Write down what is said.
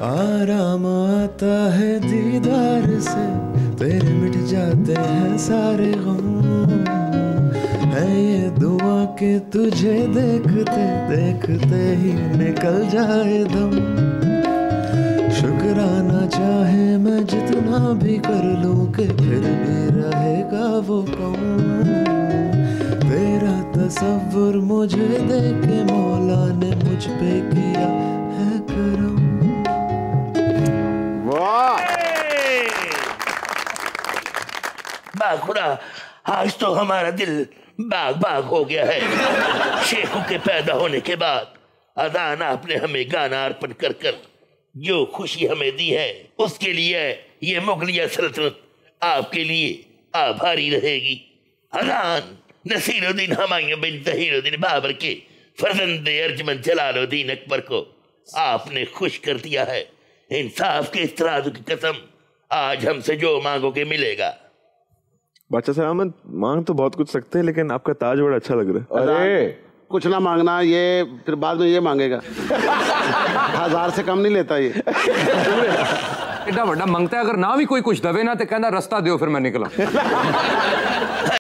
आराम आता है दीदार से, तेरे मिट जाते हैं सारे गम। है ये दुआ कि तुझे देखते देखते ही निकल जाए दम। शुक्राना चाहे मैं जितना भी कर लूं कि फिर भी रहेगा वो कम। तेरा तसव्वुर मुझे देख के मौला ने मुझ पे किया है करम। खुदा, आज तो हमारा दिल बाग बाग हो गया है। शेखों के पैदा होने के बाद अजान आपने हमें गाना अर्पण कर कर जो खुशी हमें दी है, उसके लिए ये मुगलिया सल्तनत आपके लिए आभारी रहेगी। अजान नसीरुद्दीन हुमायूं बिन तहीरुद्दीन बाबर के फर्जंद अर्जमंद जलालुद्दीन अकबर को आपने खुश कर दिया है। इंसाफ के इस तराजू की कसम, आज हमसे जो मांगोगे मिलेगा। बादशाह सलामत, मांग तो बहुत कुछ सकते हैं, लेकिन आपका ताज बड़ा अच्छा लग रहा है। अरे कुछ ना मांगना, ये फिर बाद में ये मांगेगा। 1000 से कम नहीं लेता ये। एडा बड़ा मंगता है, अगर ना भी कोई कुछ दवे ना तो कहना रास्ता दो, फिर मैं निकला।